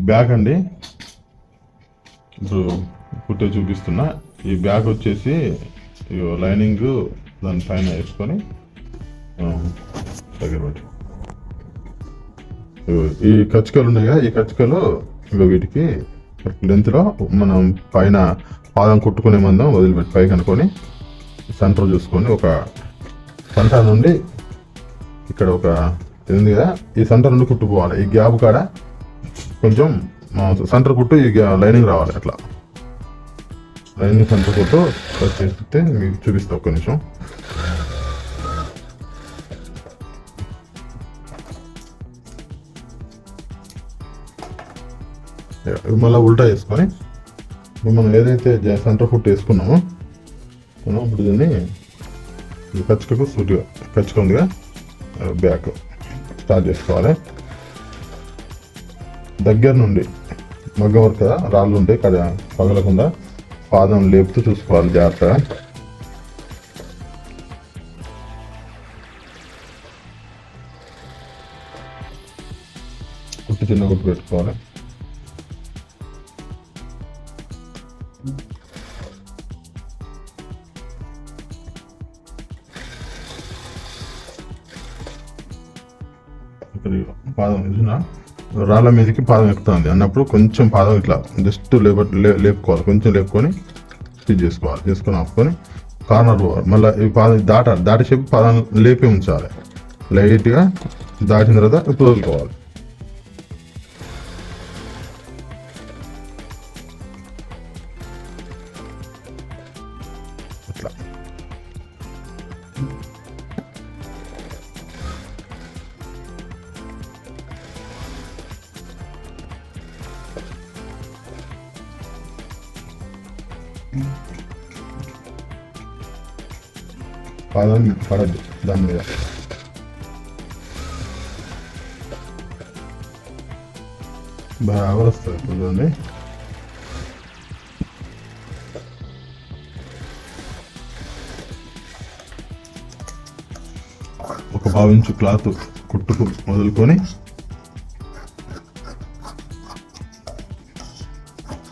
Bag అండి. ఇప్పుడు కుట్టే చూపిస్తున్నా. ఈ బ్యాగ్ వచ్చేసి లైనింగ్ దాని పైన వేసుకొని దగ్గర పెట్టి ఈ కచ్చికలు ఉన్నాయి కదా, ఈ కచ్చికలు వీటికి లెంత్లో మనం పైన పాదం కుట్టుకునే మందం వదిలిపెట్టి పైకి అనుకొని సెంటర్ చూసుకొని ఒక సెంటర్ నుండి ఇక్కడ ఒక ఉంది కదా, ఈ సెంటర్ నుండి కుట్టుకోవాలి. ఈ గ్యాప్ కాడ కొంచెం సెంటర్ కుట్టు ఈ లైనింగ్ రావాలి. అట్లా లైనింగ్ సెంటర్ కుట్టు చేస్తే మీకు చూపిస్తా ఒక్క నిమిషం. మళ్ళీ ఉల్టా వేసుకొని మనం ఏదైతే సెంటర్ ఫుట్ వేసుకున్నామో ఇప్పుడు దీన్ని కచ్చికకు సూటిగా కచ్చిక ఉందిగా బ్యాక్ స్టార్ట్ చేసుకోవాలి. దగ్గర నుండి మగ్గం వరకు కదా రాళ్ళు ఉంటాయి కదా, పగలకుండా పాదం లేపుతూ చూసుకోవాలి జాగ్రత్తగా. కుట్టు చిన్న కుట్టు పెట్టుకోవాలి. పాదం చూసినా రాళ్ళ మీదకి పాదం ఎక్కుతుంది అన్నప్పుడు కొంచెం పాదం ఇట్లా జస్ట్ లేపుకోవాలి. కొంచెం లేపుకొని స్టిచ్ చేసుకోవాలి. చేసుకొని ఆపుకొని కార్నర్ పోవాలి. మళ్ళీ ఈ పాదం దాటి చెప్పి పాదం లేపి ఉంచాలి. లైట్గా దాటిన తర్వాత ఇప్పుడు వదులుకోవాలి. అట్లా పాదం పడద్దు దాని మీద. బాగా వస్తుంది చూడండి. ఒక 1/2 ఇంచు క్లాత్ కుట్టుకు మొదలుకొని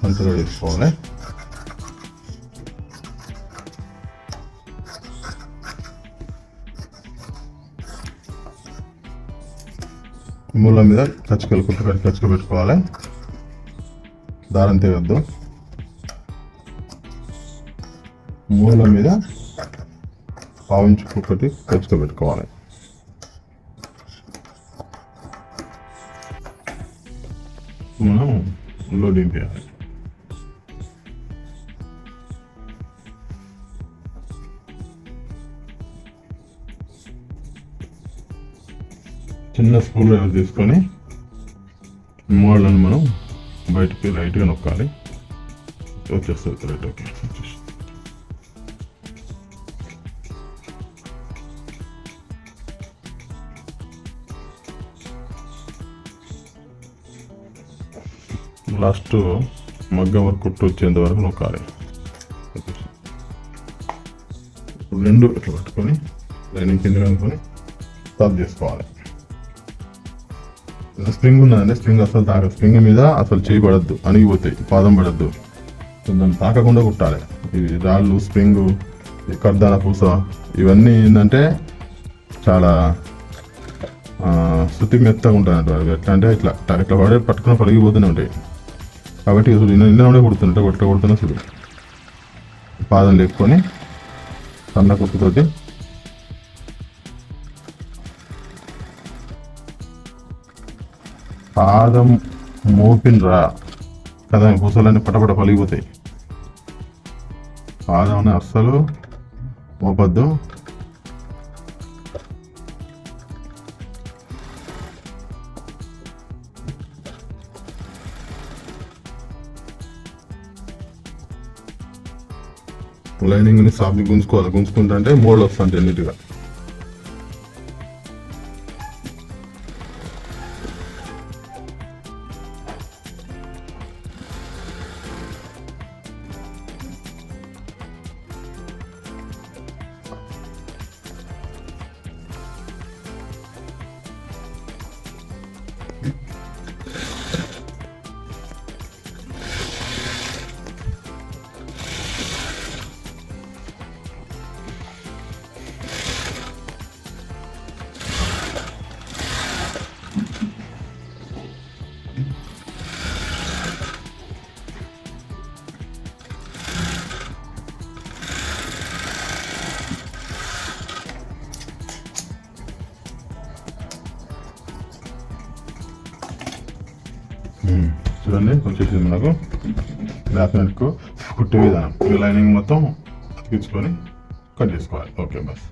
అంతగా వేసుకోవాలి. మూల మీద కచ్చికలు కచ్చిక పెట్టుకోవాలి. దారం తెగద్దు. మూల మీద 1/2 ఇంచు ఒకటి కచ్చిక పెట్టుకోవాలి. మనం లోడింగ్ చేయాలి. చిన్న స్పూన్ తీసుకొని మోడల్ని మనం బయటకి లైట్గా నొక్కాలి. వచ్చేస్తుంది రైట్. ఓకే, లాస్ట్ మగ్గం వరకు కుట్టు వచ్చేంత వరకు నొక్కాలి. రెండు ఇట్లా పట్టుకొని లైనింగ్ కింద కనుకొని స్టాప్ చేసుకోవాలి. స్ప్రింగ్ ఉన్నదండి, స్ప్రింగ్ అసలు తాగదు. స్ప్రింగ్ మీద అసలు చేయబడద్దు, అణిగిపోతాయి, పాదం పడద్దు. దాన్ని తాకకుండా కుట్టాలి. ఇవి రాళ్ళు, స్ప్రింగ్, కర్దాన పూస ఇవన్నీ ఏంటంటే చాలా శృతి మెత్తగా ఉంటాయి. ఎట్లా అంటే ఇట్లా ఇట్లా పట్టుకుని పలిగిపోతూనే ఉంటాయి. కాబట్టి నిన్న కుడుతుంటే కొడుతున్నా చూడు. పాదం లేపుకొని సన్న కుట్టుతోటి పాదం మోపినరా కదా, పూసలన్నీ పటపట పలిగిపోతాయి. పాదం అస్సలు మోపద్దు. లైనింగ్ని సాఫ్ట్ గుంజుకోవాలి. గుంజుకుంటే మోడల్ వస్తుంటాయి నీట్గా. చూడండి వచ్చేసింది మనకు బ్యాక్ నెక్ కుట్టే విధానం. లైనింగ్ మొత్తం అతికించుకొని కట్ చేసుకోవాలి. Okay bus.